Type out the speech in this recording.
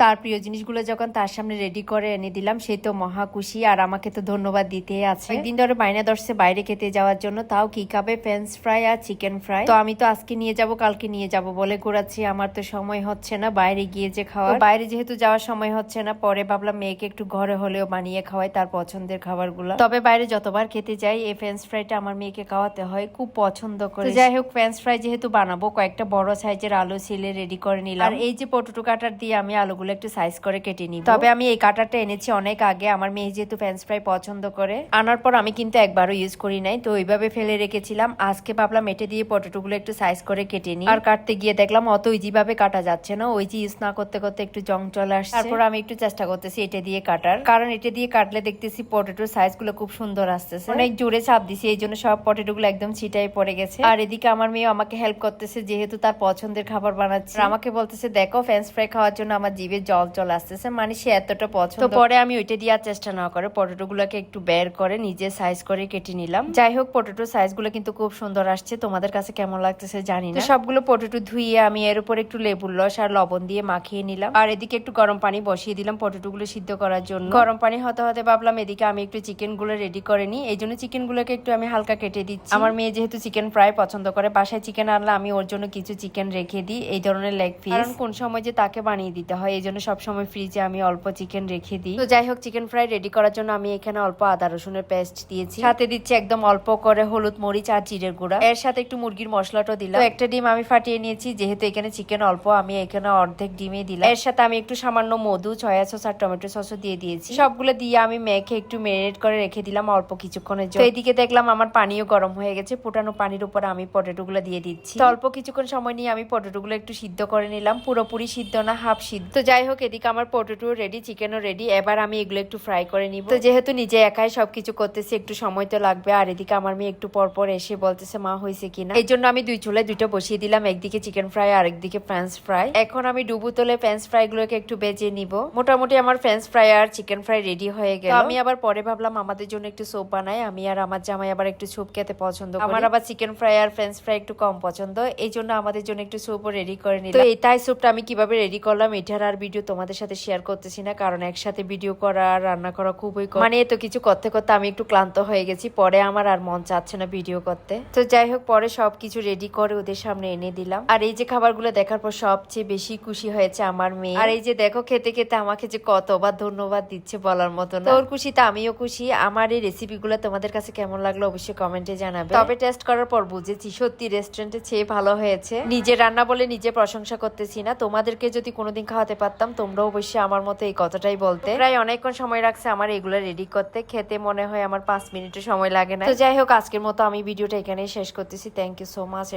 তার প্রিয় জিনিসগুলো যখন তার সামনে রেডি করে এনে দিলাম, সে তো মহা খুশি, আর আমাকে তো ধন্যবাদ দিতেই আছে। একদিন ধরে বাইনা ধরছে বাইরে খেতে যাওয়ার জন্য, তাও কি খাবে, ফ্রেঞ্চ ফ্রাই আর চিকেন ফ্রাই। তো আমি তো আজকে নিয়ে যাব, কালকে নিয়ে যাব বলে ঘোরাচ্ছি, আমার তো সময় হচ্ছে না বাইরে গিয়ে যে খাওয়া। বাইরে যেহেতু যাওয়ার সময় হচ্ছে না, পরে ভাবলাম মেয়েকে একটু ঘরে হলেও বানিয়ে খাওয়াই তার পছন্দের খাবারগুলো। তবে বাইরে যতবার খেতে যাই এই ফ্রেঞ্চ ফ্রাইটা আমার মেয়েকে খাওয়াতে হয়, খুব পছন্দ করে। যাই হোক, ফ্রেঞ্চ ফ্রাই যেহেতু বানাবো, কয়েকটা বড় সাইজের আলু ছিলে রেডি করে নিলাম। আর এই যে পটেটো কাটার দিয়ে আমি আলুগুলো একটু সাইজ করে কেটে নিব। তবে আমি এই কাটারটা এনেছি অনেক আগে, আমার মেয়ে যেহেতু ফ্রেঞ্চ ফ্রাই পছন্দ করে। আনার পর আমি কিন্তু একবারও ইউজ করি নাই, তো ওইভাবে ফেলে রেখেছিলাম। আজকে ভাবলাম মেটে দিয়ে পটেটো গুলো একটু সাইজ করে কেটে নিই। আর কাটতে গিয়ে দেখলাম অত ইজি ভাবে কাটা যাচ্ছে না, ওই যে ইউজ না করতে করতে একটু জং চলে আসছে। তারপর আমি একটু চেষ্টা করতেছি এটা দিয়ে কাটার, কারণ এটা দিয়ে কাটলে দেখতেছি পটেটোর সাইজ গুলো খুব সুন্দর আসতেছে। অনেক জোরে চাপ দিছি, এই জন্য সব পটেটো গুলো একদম ছিটাই পড়ে গেছে। আর এদিকে আমার মেয়ে আমাকে হেল্প করতেছে, যেহেতু তার পছন্দের খাবার বানাচ্ছে। আমাকে বলতেছে দেখো ফ্রেঞ্চ ফ্রাই খাওয়ার জন্য আমার জিভে জল চলে আসতেছে, মানে সে এতটা পছন্দ। তো পরে আমি ওইটা দেওয়ার চেষ্টা না করে পটেটো গুলোকে একটু বের করে নিজে সাইজ করে কেটে নিলাম। যাই হোক, পটেটো সাইজ গুলো কিন্তু খুব সুন্দর আসছে, তোমাদের কাছে কেমন লাগতেছে জানি না। সবগুলো পটেটো ধুইয়ে আমি এর উপর একটু লেবুর রস আর লবণ দিয়ে মাখিয়ে নিলাম। আর এদিকে একটু গরম পানি বসিয়ে দিলাম পটেটো গুলো সিদ্ধ করার জন্য। গরম পানি হতে হতে ভাবলাম এদিকে আমি একটু চিকেন গুলো রেডি করে নিই, এই জন্য চিকেন গুলোকে একটু আমি হালকা কেটে দিচ্ছি। আমার মেয়ে যেহেতু চিকেন ফ্রাই পছন্দ করে, বাসায় চিকেন আনলে আমি ওর জন্য কিছু চিকেন রেখে দিই, এই ধরনের লেগ পিস, কারণ কোন সময় যে তাকে বানিয়ে দিতে হয়, এই জন্য সবসময় ফ্রিজে আমি অল্প চিকেন রেখে দিই। তো যাই হোক, চিকেন ফ্রাই রেডি করার জন্য আমি এখানে অল্প আদা রসুনের পেস্ট দিয়েছি, সাথে দিচ্ছি একদম অল্প করে হলুদ মরিচ আর জিরের গুঁড়া, এর সাথে একটু মুরগির মশলাটা দিলাম। তো একটা ডিম আমি ফাটিয়ে নিয়েছি, যেহেতু এখানে চিকেন অল্প আমি এখানে অর্ধেক ডিমে দিলাম। এর সাথে আমি একটু সামান্য মধু, সয়া সস আর টমেটো সসও দিয়ে দিয়েছি। সবগুলো দিয়ে আমি মেখে একটু ম্যারিনেট করে রেখে দিলাম অল্প কিছুক্ষণের জন্য। তো এদিকে দেখলাম আমার পানিও গরম হয়ে গেছে, ফুটানো পানির উপর আমি পটেটো গুলো দিয়ে দিচ্ছি। তো অল্প কিছুক্ষণ সময় নিয়ে আমি পটেটো গুলো একটু সিদ্ধ করে নিলাম, পুরোপুরি সিদ্ধ না, হাফ সিদ্ধ। তো যাই হোক, এদিকে আমার পটেটো রেডি, চিকেনও রেডি, এবার আমি এগুলো একটু ফ্রাই করে নিব। তো যেহেতু নিজে একাই সবকিছু করতেছি, একটু সময় তো লাগবে। আর এদিকে আমার মেয়ে একটু পর পর এসে বলতেছে মা হয়েছে কিনা, এই জন্য আমি দুই চুলায় দুইটা বসিয়ে দিলাম, একদিকে চিকেন ফ্রাই আর একদিকে ফ্রেঞ্চ ফ্রাই। এখন আমি ডুবু তোলে ফ্রেঞ্চ ফ্রাই গুলোকে একটু বেজে নিব। মোটামুটি আমার ফ্রেঞ্চ ফ্রাই আর চিকেন ফ্রাই রেডি হয়ে গেল। আমি আবার পরে ভাবলাম আমাদের জন্য একটু স্যুপ বানাই, আমি আর আমার জামাই আবার একটু স্যুপ খেতে পছন্দ করি। আমার আবার চিকেন ফ্রাই আর ফ্রেঞ্চ ফ্রাই একটু কম পছন্দ, এই জন্য আমাদের জন্য একটু স্যুপও রেডি করে নিলাম। তো এই তাই স্যুপটা আমি কিভাবে রেডি করলাম এটার আর ভিডিও তোমাদের সাথে শেয়ার করতেছি না, কারণ একসাথে ভিডিও করা আর রান্না করা খুবই মানে এত কিছু করতে করতে আমি একটু ক্লান্ত হয়ে গেছি, পরে আমার আর মন চাচ্ছে না ভিডিও করতে। তো যাই হোক, পরে সবকিছু রেডি করে ওদের সামনে এনে দিলাম। আর এই যে খাবারগুলো দেখার পর সবচেয়ে বেশি খুশি হয়েছে আমার মেয়ে। আর এই যে দেখো খেতে খেতে আমাকে যে কতবার ধন্যবাদ দিচ্ছে বলার মতো না। তোর খুশিতে আমিও খুশি। আমার এই রেসিপিগুলো তোমাদের কাছে কেমন লাগলো অবশ্যই কমেন্টে জানাবে। তবে টেস্ট করার পর বুঝেছি সত্যি রেস্টুরেন্টে চেয়ে ভালো হয়েছে। নিজে রান্না বলে নিজে প্রশংসা করতেছি না, তোমাদেরকে যদি কোনোদিন খাওয়াতে পারতাম তোমরা অবশ্যই আমার মতো এই কথাটাই বলতে। প্রায় অনেকক্ষণ সময় রাখছে আমার এগুলো রেডি করতে, খেতে মনে হয় আমার 5 মিনিটের সময় লাগে না। তো যাই হোক, আজকের মতো আমি ভিডিওটা এখানেই শেষ করতেছি। Thank you so much.